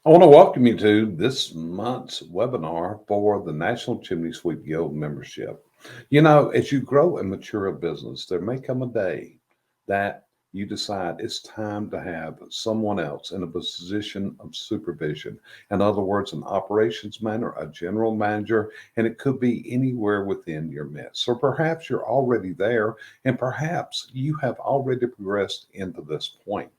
I want to welcome you to this month's webinar for the National Chimney Sweep Guild membership. As you grow and mature a business, there may come a day that you decide it's time to have someone else in a position of supervision. In other words, an operations manager, a general manager, and it could be anywhere within your midst. Or perhaps you're already there, and perhaps you have already progressed into this point.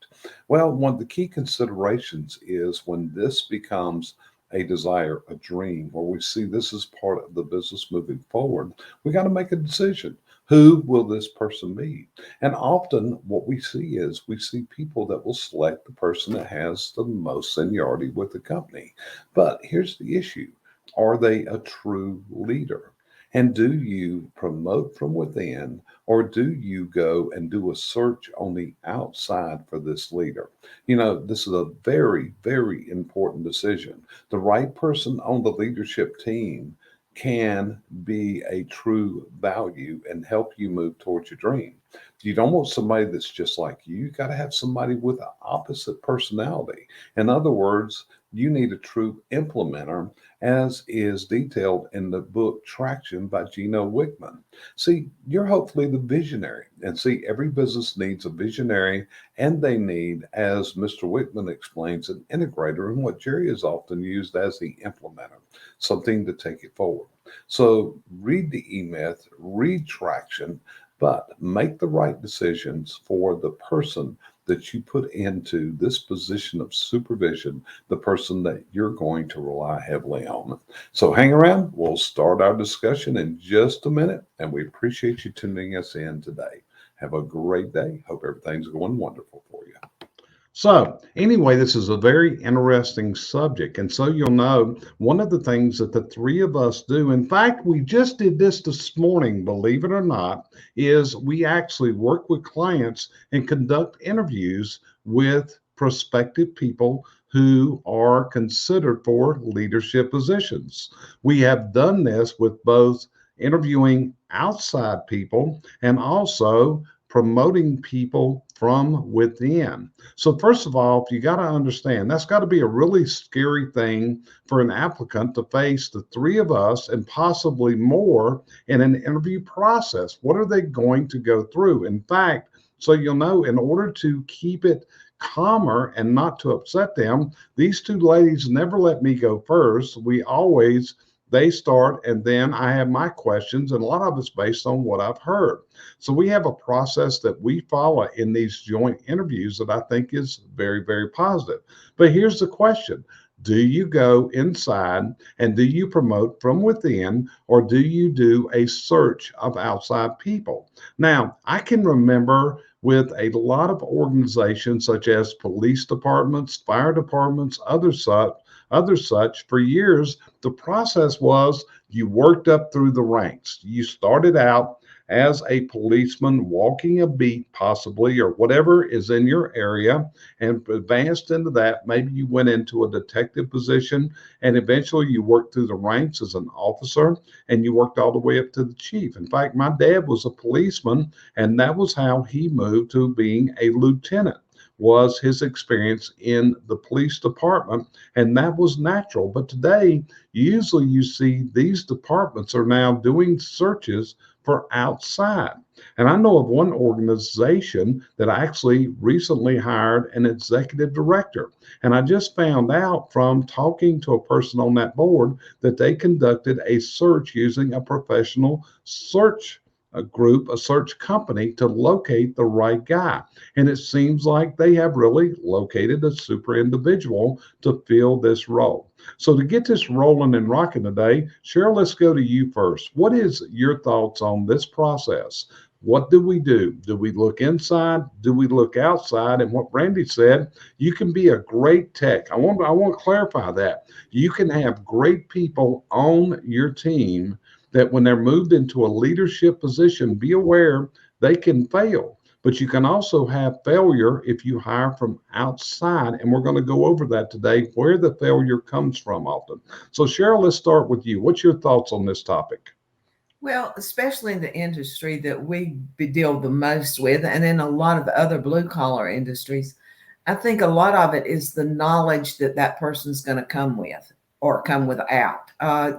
Well, one of the key considerations is when this becomes a desire, a dream, where we see this is part of the business moving forward, we got to make a decision. Who will this person be? And often what we see is we see people that will select the person that has the most seniority with the company. But here's the issue. Are they a true leader? And do you promote from within, or do you go and do a search on the outside for this leader? This is a very, very important decision. The right person on the leadership team can be a true value and help you move towards your dream. You don't want somebody that's just like you. You got to have somebody with an opposite personality. In other words, you need a true implementer, as is detailed in the book Traction by Gino Wickman. See, you're hopefully the visionary. And see, every business needs a visionary, and they need, as Mr. Wickman explains, an integrator, and what Jerry is often used as the implementer, something to take it forward. So read the E-Myth, read Traction, but make the right decisions for the person that you put into this position of supervision, the person that you're going to rely heavily on. So hang around. We'll start our discussion in just a minute, and we appreciate you tuning us in today. Have a great day. Hope everything's going wonderful for you. So, anyway, this is a very interesting subject. And so you'll know one of the things that the three of us do, in fact, we just did this morning, believe it or not, is we actually work with clients and conduct interviews with prospective people who are considered for leadership positions. We have done this with both interviewing outside people and also promoting people from within. So first of all, you got to understand that's got to be a really scary thing for an applicant to face the three of us and possibly more in an interview process. What are they going to go through? In fact, so you'll know, in order to keep it calmer and not to upset them, these two ladies never let me go first. They start, and then I have my questions, and a lot of it's based on what I've heard. So we have a process that we follow in these joint interviews that I think is very, very positive. But here's the question. Do you go inside and do you promote from within, or do you do a search of outside people? Now, I can remember with a lot of organizations such as police departments, fire departments, other such for years, the process was you worked up through the ranks. You started out as a policeman walking a beat, possibly, or whatever is in your area, and advanced into that. Maybe you went into a detective position, and eventually you worked through the ranks as an officer, and you worked all the way up to the chief. In fact, my dad was a policeman, and that was how he moved to being a lieutenant, was his experience in the police department, and that was natural. But today, usually you see these departments are now doing searches for outside. And I know of one organization that actually recently hired an executive director. And I just found out from talking to a person on that board that they conducted a search using a professional search group, a search company, to locate the right guy. And it seems like they have really located a super individual to fill this role. So to get this rolling and rocking today, Cheryl, let's go to you first. What is your thoughts on this process? What do we do? Do we look inside? Do we look outside? And what Brandy said, you can be a great tech. I want to clarify that. You can have great people on your team that when they're moved into a leadership position, be aware they can fail. But you can also have failure if you hire from outside. And we're going to go over that today, where the failure comes from often. So Cheryl, let's start with you. What's your thoughts on this topic? Well, especially in the industry that we deal the most with, and in a lot of the other blue collar industries, I think a lot of it is the knowledge that that person's going to come with or come without.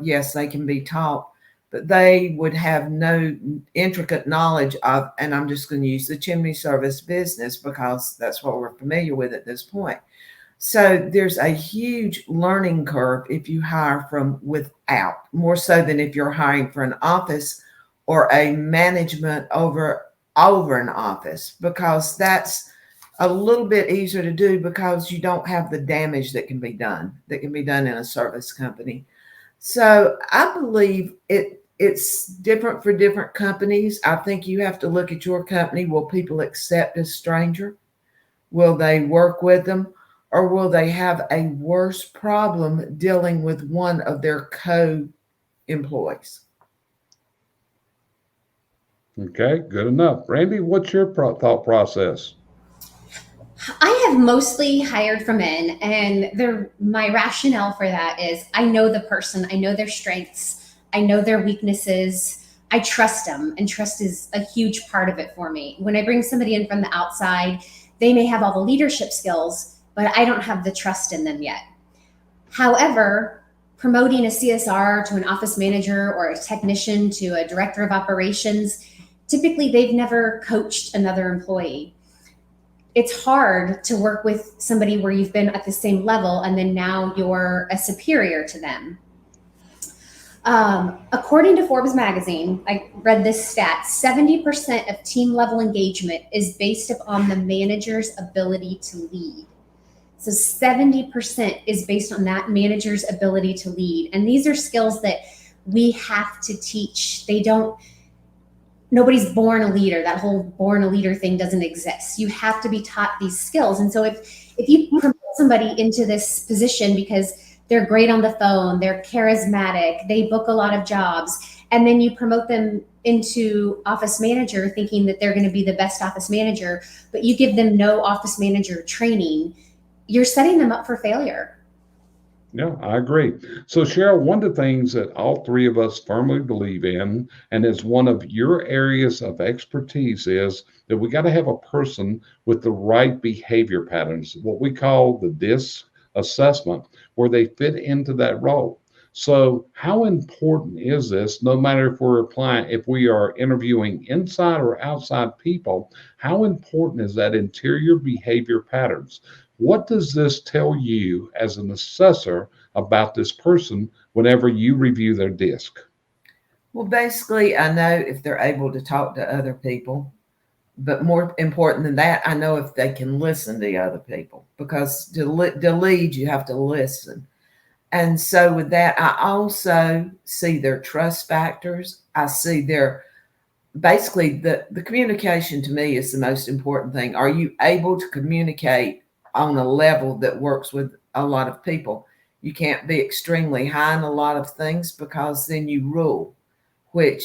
Yes, they can be taught, but they would have no intricate knowledge of, and I'm just going to use the chimney service business because that's what we're familiar with at this point. So there's a huge learning curve if you hire from without, more so than if you're hiring for an office or a management over an office, because that's a little bit easier to do because you don't have the damage that can be done in a service company. So I believe it's different for different companies. I think you have to look at your company. Will people accept a stranger? Will they work with them? Or will they have a worse problem dealing with one of their co-employees? Okay, good enough. Randy, what's your thought process? I have mostly hired from in, and my rationale for that is I know the person, I know their strengths, I know their weaknesses. I trust them, and trust is a huge part of it for me. When I bring somebody in from the outside, they may have all the leadership skills, but I don't have the trust in them yet. However, promoting a CSR to an office manager or a technician to a director of operations, typically they've never coached another employee. It's hard to work with somebody where you've been at the same level and then now you're a superior to them. According to Forbes magazine, I read this stat, 70% of team level engagement is based upon the manager's ability to lead. So 70% is based on that manager's ability to lead. And these are skills that we have to teach. Nobody's born a leader. That whole born a leader thing doesn't exist. You have to be taught these skills. And so if you promote somebody into this position because they're great on the phone, they're charismatic, they book a lot of jobs, and then you promote them into office manager thinking that they're going to be the best office manager, but you give them no office manager training, you're setting them up for failure. Yeah, I agree. So, Cheryl, one of the things that all three of us firmly believe in, and is one of your areas of expertise, is that we got to have a person with the right behavior patterns, what we call the DISC assessment, where they fit into that role. So, how important is this, no matter if we are interviewing inside or outside people, how important is that interior behavior patterns? What does this tell you as an assessor about this person whenever you review their DISC? Well, basically, I know if they're able to talk to other people, but more important than that, I know if they can listen to other people, because to lead, you have to listen. And so with that, I also see their trust factors. I see basically the communication to me is the most important thing. Are you able to communicate on a level that works with a lot of people? You can't be extremely high in a lot of things, because then you rule,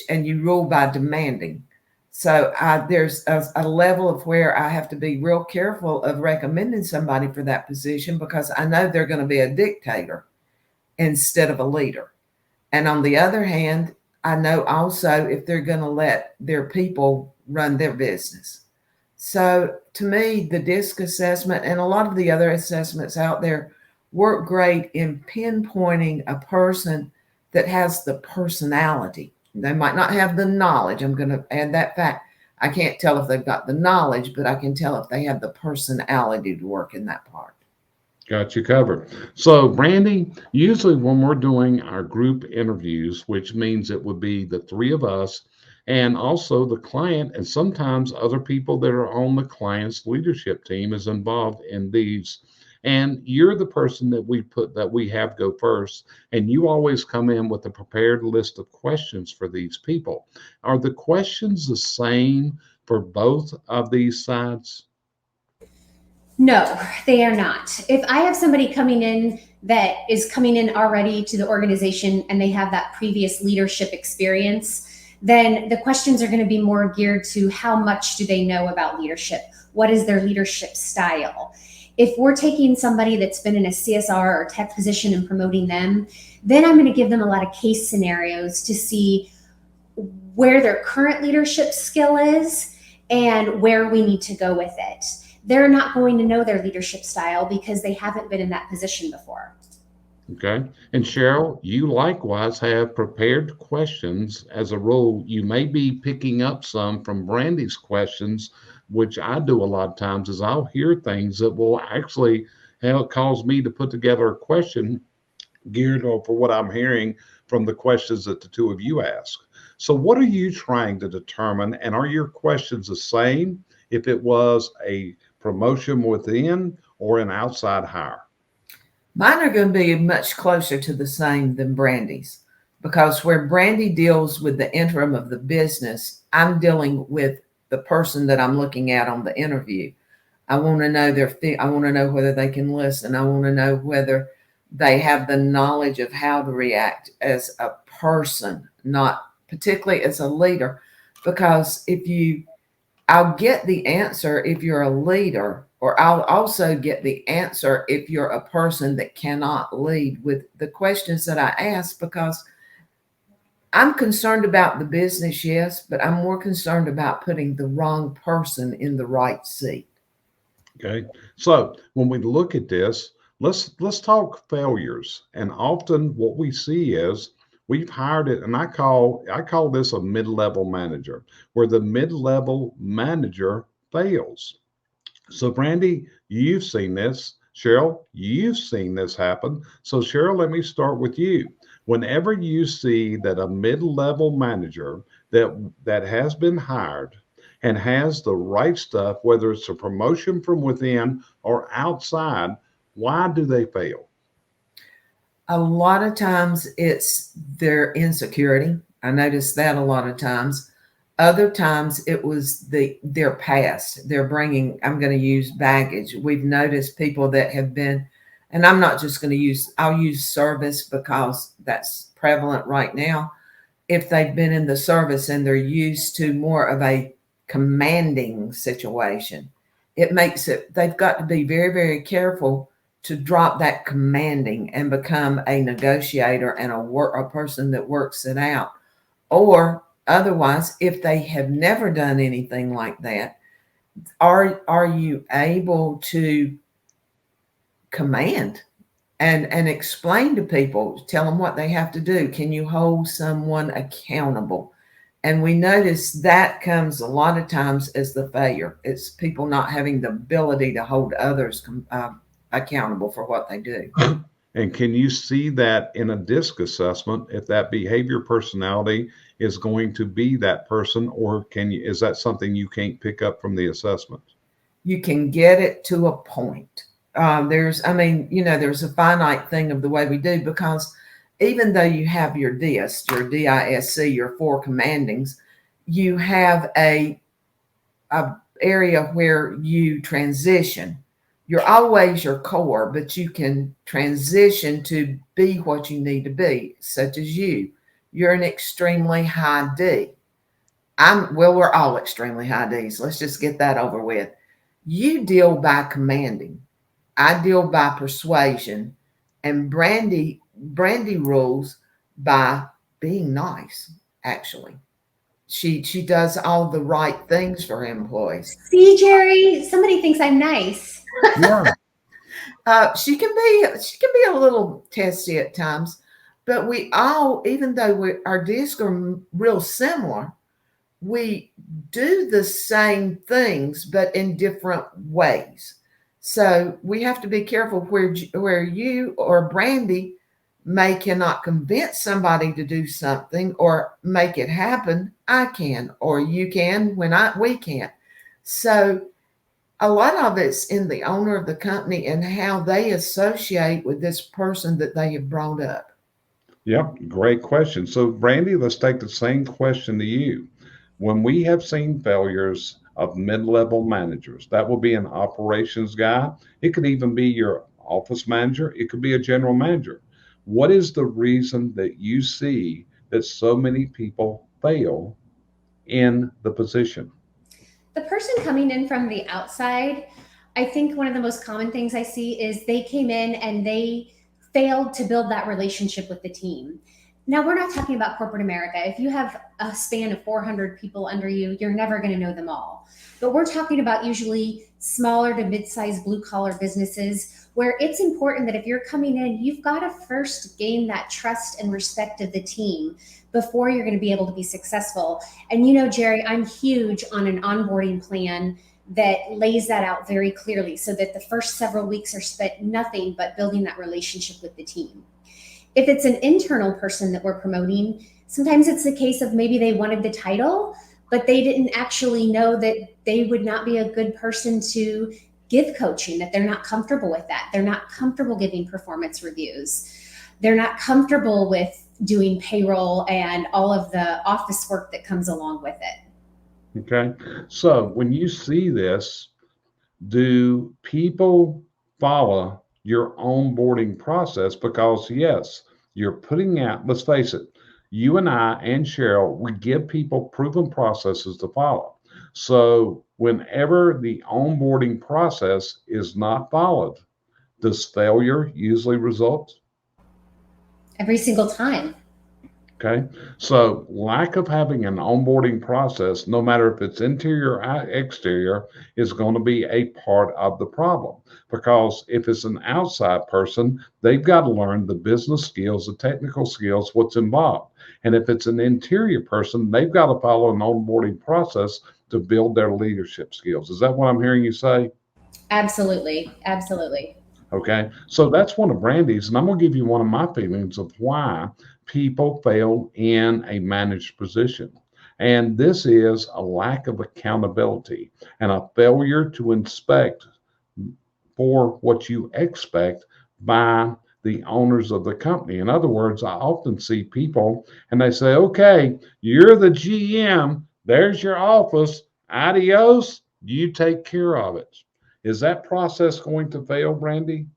and you rule by demanding. So there's a level of where I have to be real careful of recommending somebody for that position, because I know they're going to be a dictator instead of a leader. And on the other hand, I know also if they're going to let their people run their business. So to me, the DISC assessment and a lot of the other assessments out there work great in pinpointing a person that has the personality. They might not have the knowledge. I'm going to add that fact. I can't tell if they've got the knowledge, but I can tell if they have the personality to work in that part. Got you covered. So, Brandy, usually when we're doing our group interviews, which means it would be the three of us and also the client, and sometimes other people that are on the client's leadership team is involved in these. And you're the person that we have go first, and you always come in with a prepared list of questions for these people. Are the questions the same for both of these sides? No, they are not. If I have somebody coming in that is coming in already to the organization and they have that previous leadership experience, then the questions are going to be more geared to how much do they know about leadership? What is their leadership style? If we're taking somebody that's been in a CSR or tech position and promoting them, then I'm going to give them a lot of case scenarios to see where their current leadership skill is and where we need to go with it. they're not going to know their leadership style because they haven't been in that position before. Okay. And Cheryl, you likewise have prepared questions. As a rule, you may be picking up some from Brandy's questions, which I do a lot of times is I'll hear things that will actually help cause me to put together a question geared for what I'm hearing from the questions that the two of you ask. So what are you trying to determine? And are your questions the same if it was a promotion within or an outside hire? Mine are going to be much closer to the same than Brandy's, because where Brandy deals with the interim of the business, I'm dealing with the person that I'm looking at on the interview. I want to know I want to know whether they can listen. I want to know whether they have the knowledge of how to react as a person, not particularly as a leader. Because I'll get the answer if you're a leader, or I'll also get the answer if you're a person that cannot lead with the questions that I ask, because I'm concerned about the business, yes, but I'm more concerned about putting the wrong person in the right seat. Okay. So when we look at this, let's talk failures. And often what we see is we've hired it, and I call this a mid-level manager, where the mid-level manager fails. So Brandy, you've seen this. Cheryl, you've seen this happen. So Cheryl, let me start with you. Whenever you see that a mid-level manager that has been hired and has the right stuff, whether it's a promotion from within or outside, why do they fail? A lot of times it's their insecurity. I noticed that a lot of times. Other times it was their past. They're bringing, I'm going to use baggage. We've noticed people that have been, and I'm not just going to I'll use service because that's prevalent right now. If they've been in the service and they're used to more of a commanding situation, they've got to be very, very careful to drop that commanding and become a negotiator and a person that works it out. Or otherwise, if they have never done anything like that, are you able to command and explain to people, tell them what they have to do? Can you hold someone accountable? And we notice that comes a lot of times as the failure. It's people not having the ability to hold others accountable for what they do. And can you see that in a DISC assessment if that behavior personality is going to be that person, or is that something you can't pick up from the assessment? You can get it to a point. There's a finite thing of the way we do, because even though you have your DISC, your DISC, your 4 commandings, you have a area where you transition. You're always your core, but you can transition to be what you need to be, such as you're an extremely high D. We're all extremely high Ds. Let's just get that over with. You deal by commanding. I deal by persuasion, and Brandy rules by being nice. Actually, she does all the right things for her employees. See, Jerry, somebody thinks I'm nice. Yeah. She can be a little testy at times, but we all, even though our discs are real similar, we do the same things, but in different ways. So we have to be careful where you or Brandy cannot convince somebody to do something or make it happen. I can, or you can when we can't. So a lot of it's in the owner of the company and how they associate with this person that they have brought up. Yeah, great question. So, Brandy, let's take the same question to you. When we have seen failures of mid-level managers, that will be an operations guy. It could even be your office manager. It could be a general manager. What is the reason that you see that so many people fail in the position? The person coming in from the outside, I think one of the most common things I see is they came in and they failed to build that relationship with the team. Now, we're not talking about corporate America. If you have a span of 400 people under you, you're never going to know them all. But we're talking about usually smaller to mid-sized blue-collar businesses where it's important that if you're coming in, you've got to first gain that trust and respect of the team before you're going to be able to be successful. And you know, Jerry, I'm huge on an onboarding plan that lays that out very clearly so that the first several weeks are spent nothing but building that relationship with the team. If it's an internal person that we're promoting, sometimes it's the case of maybe they wanted the title, but they didn't actually know that they would not be a good person to give coaching, that they're not comfortable with that. They're not comfortable giving performance reviews. They're not comfortable with doing payroll and all of the office work that comes along with it. Okay. So when you see this, do people follow your onboarding process? Because yes, you're putting out, let's face it, you and I and Cheryl, we give people proven processes to follow. So whenever the onboarding process is not followed, does failure usually result? Every single time. Okay. So lack of having an onboarding process, no matter if it's interior or exterior, is going to be a part of the problem. Because if it's an outside person, they've got to learn the business skills, the technical skills, what's involved. And if it's an interior person, they've got to follow an onboarding process to build their leadership skills. Is that what I'm hearing you say? Absolutely. Absolutely. Okay. So that's one of Brandy's, and I'm going to give you one of my feelings of why people fail in a managed position. And this is a lack of accountability and a failure to inspect for what you expect by the owners of the company. In other words, I often see people and they say, okay, you're the GM, there's your office, adios, you take care of it. Is that process going to fail, Brandy?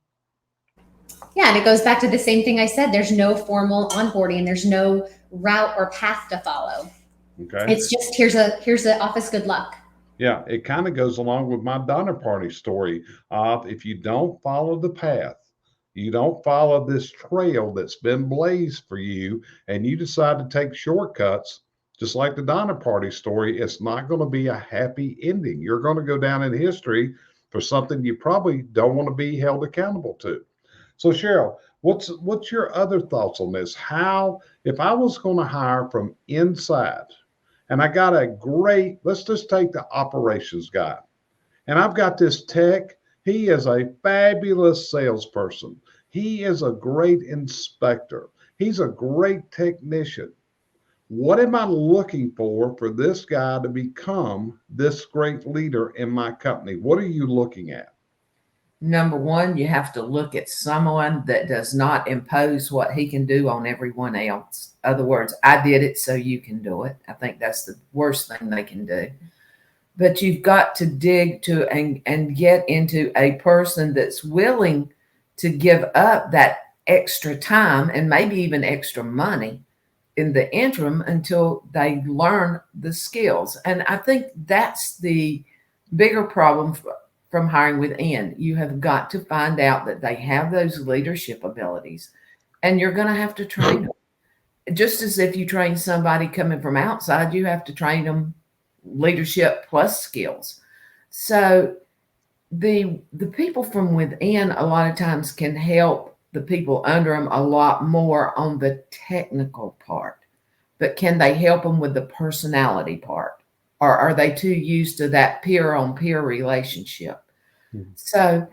Yeah, and it goes back to the same thing I said. There's no formal onboarding. There's no route or path to follow. Okay. It's just here's the office. Good luck. Yeah, it kind of goes along with my Donner Party story of if you don't follow the path, you don't follow this trail that's been blazed for you, and you decide to take shortcuts, just like the Donner Party story, it's not going to be a happy ending. You're going to go down in history for something you probably don't want to be held accountable to. So Cheryl, what's your other thoughts on this? How, if I was going to hire from inside, and I got a great, let's just take the operations guy, and I've got this tech, he is a fabulous salesperson. He is a great inspector. He's a great technician. What am I looking for this guy to become this great leader in my company? What are you looking at? Number one, you have to look at someone that does not impose what he can do on everyone else. In other words, I did it, so you can do it. I think that's the worst thing they can do. But you've got to dig to and get into a person that's willing to give up that extra time and maybe even extra money in the interim until they learn the skills. And I think that's the bigger problem from hiring within. You have got to find out that they have those leadership abilities, and you're going to have to train them. Just as if you train somebody coming from outside, you have to train them leadership plus skills. So the people from within a lot of times can help the people under them a lot more on the technical part, but can they help them with the personality part? Or are they too used to that peer on peer relationship? So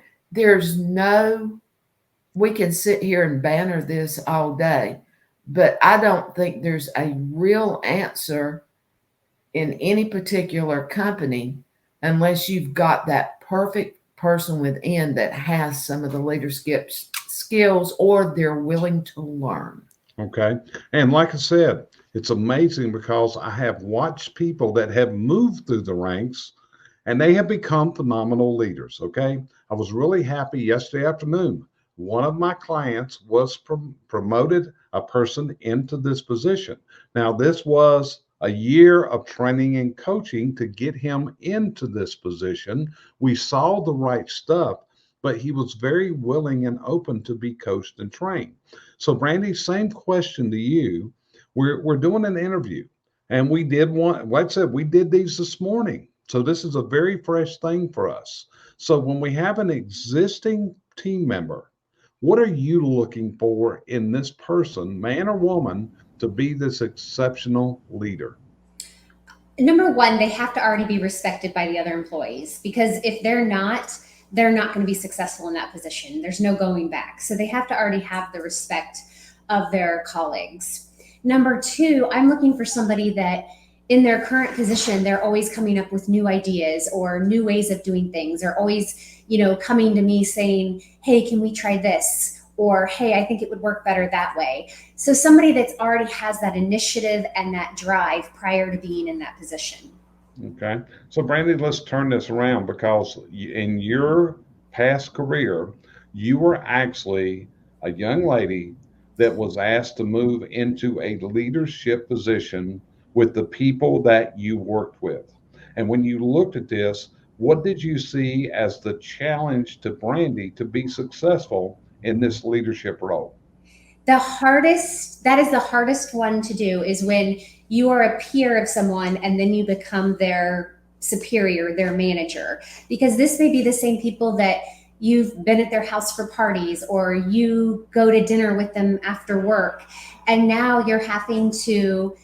we can sit here and banner this all day, but I don't think there's a real answer in any particular company unless you've got that perfect person within that has some of the leadership skills or they're willing to learn. Okay. And like I said, it's amazing because I have watched people that have moved through the ranks and they have become phenomenal leaders. Okay. I was really happy yesterday afternoon. One of my clients was promoted a person into this position. Now, this was a year of training and coaching to get him into this position. We saw the right stuff, but he was very willing and open to be coached and trained. So, Brandy, same question to you. We're doing an interview, and we did one. Like I said, we did these this morning. So this is a very fresh thing for us. So when we have an existing team member, what are you looking for in this person, man or woman, to be this exceptional leader? Number one, they have to already be respected by the other employees, because if they're not going to be successful in that position. There's no going back. So they have to already have the respect of their colleagues. Number two, I'm looking for somebody that in their current position, they're always coming up with new ideas or new ways of doing things. They're always, coming to me saying, hey, can we try this? Or, hey, I think it would work better that way. So somebody that's already has that initiative and that drive prior to being in that position. Okay. So, Brandy, let's turn this around, because in your past career, you were actually a young lady that was asked to move into a leadership position with the people that you worked with. And when you looked at this, what did you see as the challenge to Brandy to be successful in this leadership role? That is the hardest one to do, is when you are a peer of someone and then you become their superior, their manager, because this may be the same people that you've been at their house for parties, or you go to dinner with them after work, and now you're having to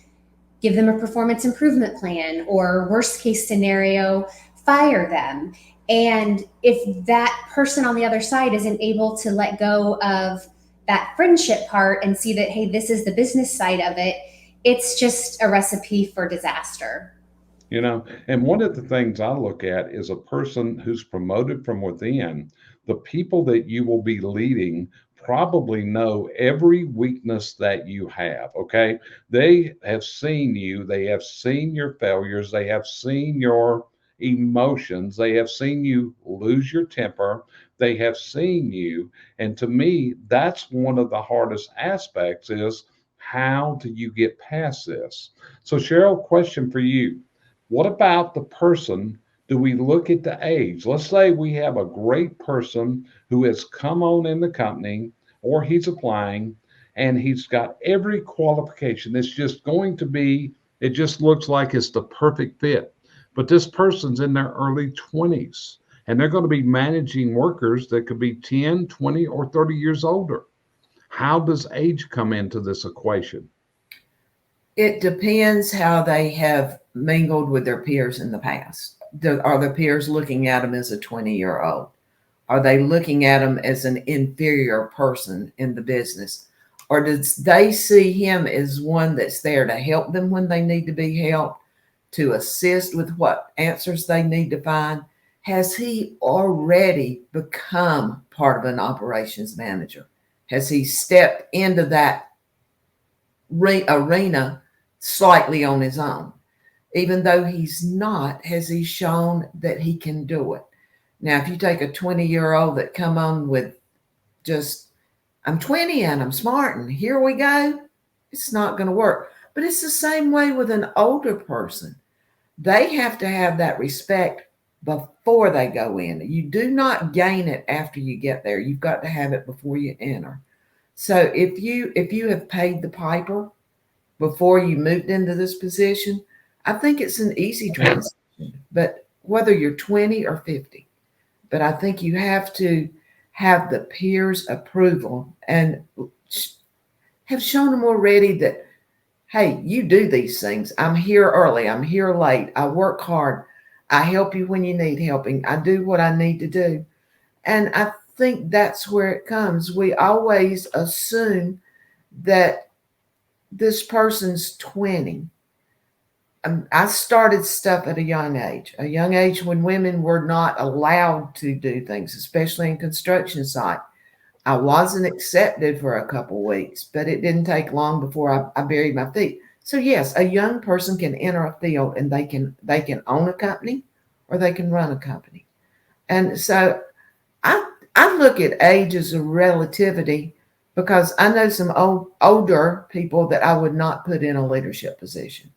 give them a performance improvement plan, or worst case scenario, fire them. And if that person on the other side isn't able to let go of that friendship part and see that, hey, this is the business side of it, it's just a recipe for disaster. And one of the things I look at is a person who's promoted from within. The people that you will be leading probably know every weakness that you have. Okay. They have seen you, they have seen your failures, they have seen your emotions, they have seen you lose your temper, they have seen you. And to me, that's one of the hardest aspects, is how do you get past this? So, Cheryl, question for you. What about the person? Do we look at the age? Let's say we have a great person who has come on in the company, or he's applying, and he's got every qualification. It's just going to be, it just looks like it's the perfect fit. But this person's in their early 20s, and they're going to be managing workers that could be 10, 20, or 30 years older. How does age come into this equation? It depends how they have mingled with their peers in the past. Are the peers looking at them as a 20-year-old? Are they looking at them as an inferior person in the business? Or does they see him as one that's there to help them when they need to be helped, to assist with what answers they need to find? Has he already become part of an operations manager? Has he stepped into that arena slightly on his own? Even though he's not, has he shown that he can do it? Now, if you take a 20-year-old that come on with just, I'm 20 and I'm smart and here we go, it's not going to work. But it's the same way with an older person. They have to have that respect before they go in. You do not gain it after you get there. You've got to have it before you enter. So if you have paid the piper before you moved into this position, I think it's an easy transition. But whether you're 20 or 50, but I think you have to have the peers' approval and have shown them already that, hey, you do these things. I'm here early. I'm here late. I work hard. I help you when you need helping. I do what I need to do. And I think that's where it comes. We always assume that this person's 20. I started stuff at a young age when women were not allowed to do things, especially in construction site. I wasn't accepted for a couple weeks, but it didn't take long before I buried my feet. So yes, a young person can enter a field and they can own a company or they can run a company. And so I look at age as a relativity, because I know some older people that I would not put in a leadership position.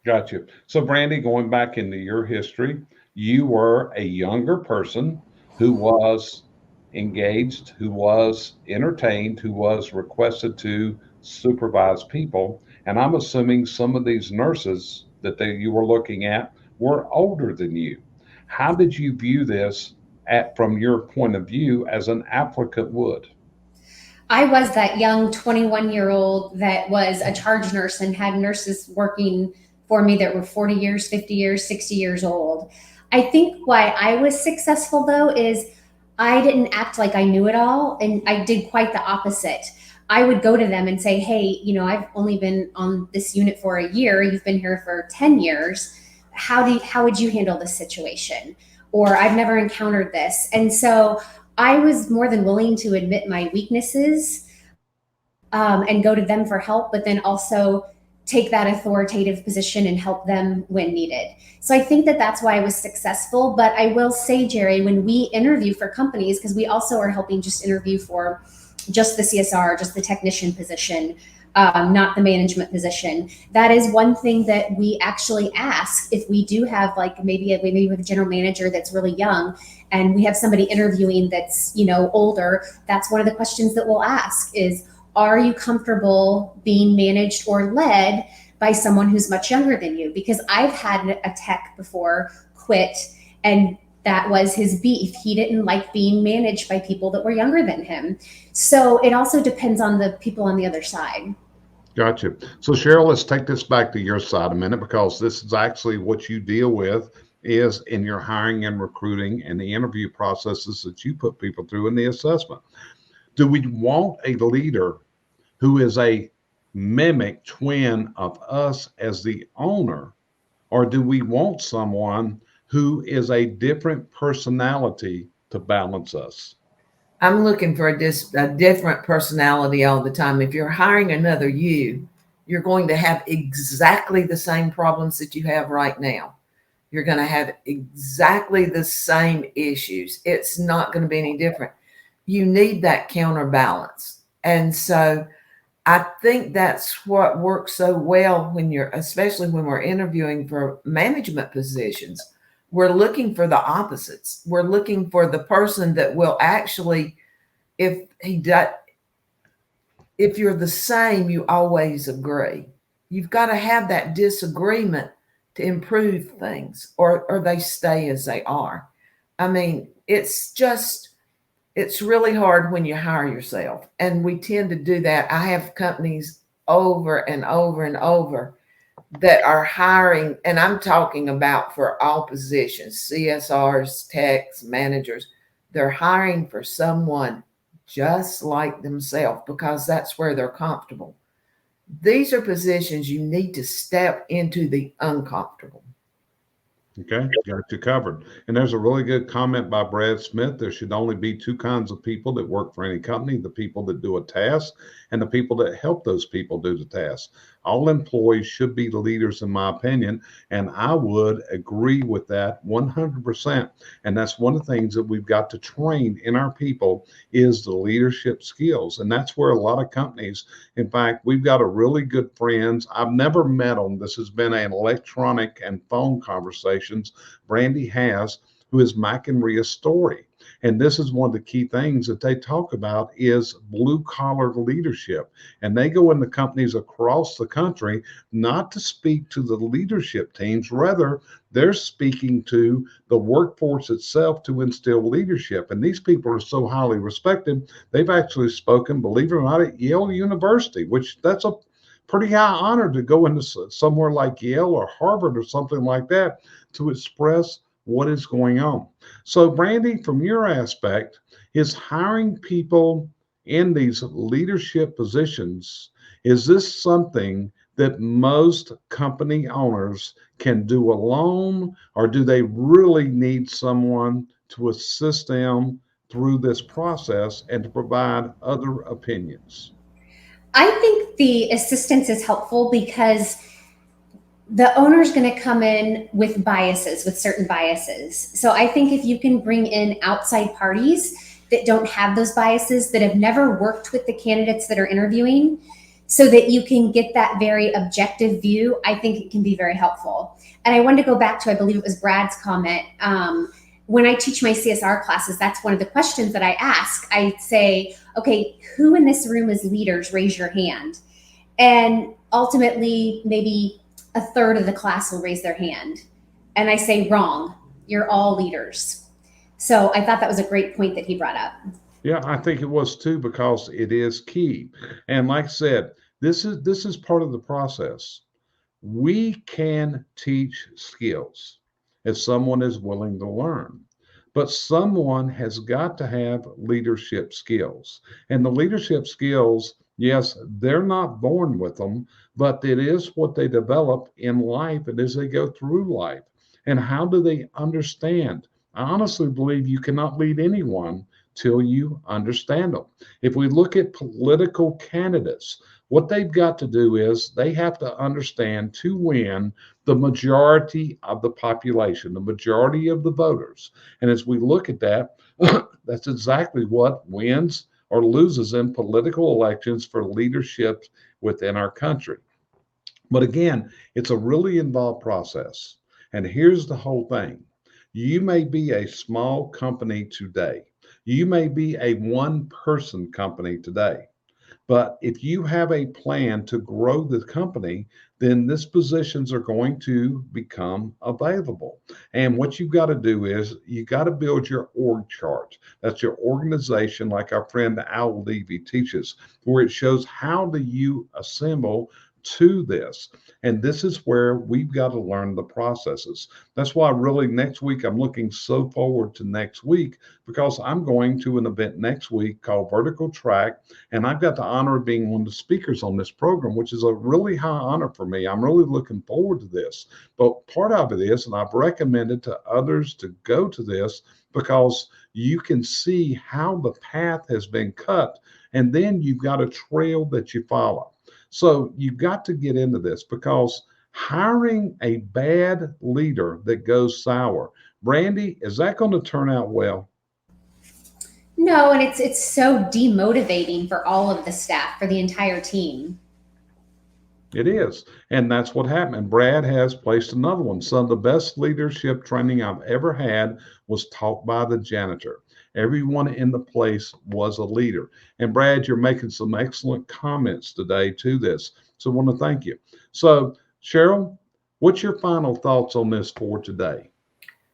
Gotcha. So, Brandy, going back into your history, you were a younger person who was engaged, who was entertained, who was requested to supervise people. And I'm assuming some of these nurses that you were looking at were older than you. How did you view this from your point of view as an applicant would? I was that young 21-year-old that was a charge nurse and had nurses working for me that were 40 years, 50 years, 60 years old. I think why I was successful though is I didn't act like I knew it all, and I did quite the opposite. I would go to them and say, hey, I've only been on this unit for a year. You've been here for 10 years. How would you handle this situation? Or I've never encountered this. And so I was more than willing to admit my weaknesses and go to them for help, but then also take that authoritative position and help them when needed. So I think that that's why I was successful. But I will say, Jerry, when we interview for companies, because we also are helping just interview for just the CSR, just the technician position, not the management position. That is one thing that we actually ask if we do have, like maybe with a general manager that's really young and we have somebody interviewing that's older. That's one of the questions that we'll ask is, are you comfortable being managed or led by someone who's much younger than you? Because I've had a tech before quit, and that was his beef. He didn't like being managed by people that were younger than him. So it also depends on the people on the other side. Gotcha. So Cheryl, let's take this back to your side a minute, because this is actually what you deal with is in your hiring and recruiting and the interview processes that you put people through in the assessment. Do we want a leader who is a mimic twin of us as the owner, or do we want someone who is a different personality to balance us? I'm looking for a different personality all the time. If you're hiring another you're going to have exactly the same problems that you have right now. You're going to have exactly the same issues. It's not going to be any different. You need that counterbalance. And so I think that's what works so well especially when we're interviewing for management positions. We're looking for the opposites. We're looking for the person that will actually, if you're the same, you always agree. You've got to have that disagreement to improve things, or they stay as they are. I mean, it's really hard when you hire yourself, and we tend to do that. I have companies over and over and over that are hiring, and I'm talking about for all positions, CSRs, techs, managers. They're hiring for someone just like themselves because that's where they're comfortable. These are positions you need to step into the uncomfortable. Okay, got you covered. And there's a really good comment by Brad Smith. There should only be two kinds of people that work for any company: the people that do a task and the people that help those people do the task. All employees should be the leaders, in my opinion, and I would agree with that 100%. And that's one of the things that we've got to train in our people is the leadership skills. And that's where a lot of companies, in fact, we've got a really good friends. I've never met them. This has been an electronic and phone conversations Brandy has, who is Mike and Rhea Story. And this is one of the key things that they talk about is blue collar leadership. And they go into companies across the country not to speak to the leadership teams. Rather, they're speaking to the workforce itself to instill leadership. And these people are so highly respected. They've actually spoken, believe it or not, at Yale University, which that's a pretty high honor to go into somewhere like Yale or Harvard or something like that to express what is going on. So, Brandy, from your aspect, is hiring people in these leadership positions, is this something that most company owners can do alone, or do they really need someone to assist them through this process and to provide other opinions? I think the assistance is helpful because the owner's going to come in with certain biases. So I think if you can bring in outside parties that don't have those biases, that have never worked with the candidates that are interviewing, so that you can get that very objective view, I think it can be very helpful. And I wanted to go back to, I believe it was Brad's comment, when I teach my CSR classes, that's one of the questions that I ask. I say, okay, who in this room is leaders? Raise your hand. And ultimately, maybe a third of the class will raise their hand. And I say, wrong, you're all leaders. So I thought that was a great point that he brought up. Yeah, I think it was too, because it is key. And like I said, this is part of the process. We can teach skills if someone is willing to learn, but someone has got to have leadership skills. And the leadership skills, yes, they're not born with them, but it is what they develop in life and as they go through life. And how do they understand? I honestly believe you cannot lead anyone till you understand them. If we look at political candidates, what they've got to do is they have to understand to win the majority of the population, the majority of the voters. And as we look at that, that's exactly what wins or loses in political elections for leadership within our country. But again, it's a really involved process. And here's the whole thing. You may be a small company today. You may be a one-person company today. But if you have a plan to grow the company, then these positions are going to become available. And what you've got to do is you got to build your org chart. That's your organization, like our friend Al Levy teaches, where it shows how do you assemble to this. And this is where we've got to learn the processes. That's why really next week, I'm looking so forward to next week, because I'm going to an event next week called Vertical Track. And I've got the honor of being one of the speakers on this program, which is a really high honor for me. I'm really looking forward to this. But part of it is, and I've recommended to others to go to this, because you can see how the path has been cut. And then you've got a trail that you follow. So you've got to get into this, because hiring a bad leader that goes sour, Brandy, is that going to turn out well? No, and it's so demotivating for all of the staff, for the entire team. It is. And that's what happened. And Brad has placed another one. Some of the best leadership training I've ever had was taught by the janitor. Everyone in the place was a leader. And Brad, you're making some excellent comments today to this. So I want to thank you. So, Cheryl, what's your final thoughts on this for today?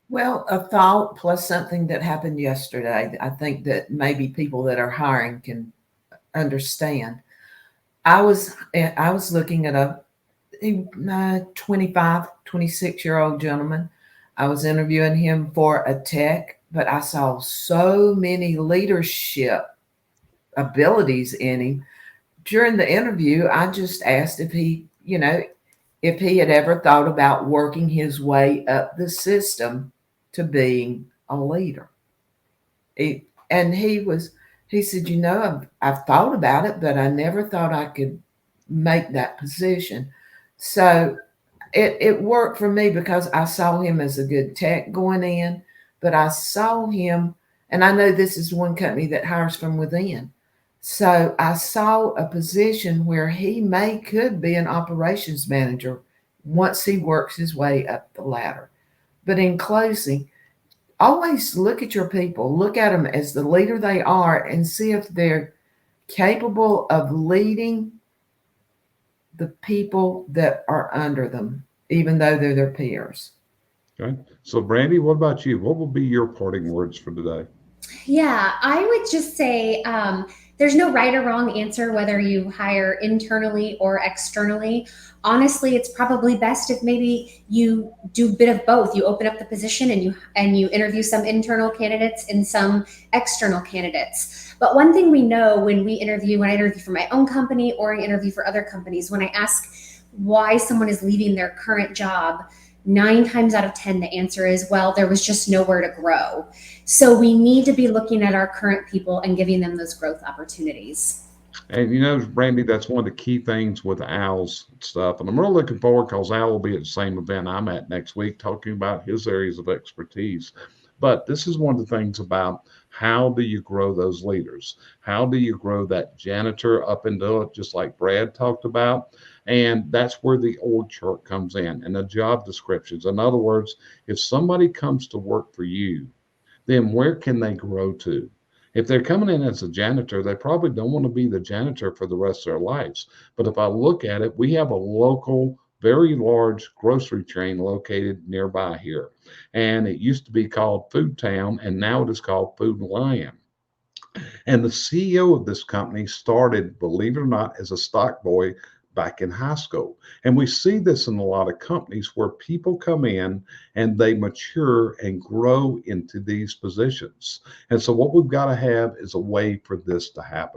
Well, a thought plus something that happened yesterday, I think that maybe people that are hiring can understand. I was looking at a 25, 26-year-old gentleman. I was interviewing him for a tech, but I saw so many leadership abilities in him. During the interview, I just asked if he had ever thought about working his way up the system to being a leader. He said, I've thought about it, but I never thought I could make that position. So it worked for me, because I saw him as a good tech going in, but I saw him, and I know this is one company that hires from within. So I saw a position where he could be an operations manager once he works his way up the ladder. But in closing, always look at your people, look at them as the leader they are, and see if they're capable of leading the people that are under them, even though they're their peers. Okay. So, Brandy, what about you? What will be your parting words for today? Yeah, I would just say there's no right or wrong answer whether you hire internally or externally. Honestly, it's probably best if maybe you do a bit of both. You open up the position and you interview some internal candidates and some external candidates. But one thing we know when I interview for my own company or I interview for other companies, when I ask why someone is leaving their current job, 9 times out of 10, the answer is, well, there was just nowhere to grow. So we need to be looking at our current people and giving them those growth opportunities. And Brandy, that's one of the key things with Al's stuff. And I'm really looking forward, because Al will be at the same event I'm at next week, talking about his areas of expertise. But this is one of the things about how do you grow those leaders? How do you grow that janitor up into it, just like Brad talked about? And that's where the org chart comes in, and the job descriptions. In other words, if somebody comes to work for you, then where can they grow to? If they're coming in as a janitor, they probably don't want to be the janitor for the rest of their lives. But if I look at it, we have a local, very large grocery chain located nearby here. And it used to be called Food Town, and now it is called Food Lion. And the CEO of this company started, believe it or not, as a stock boy back in high school. And we see this in a lot of companies where people come in and they mature and grow into these positions. And so what we've got to have is a way for this to happen.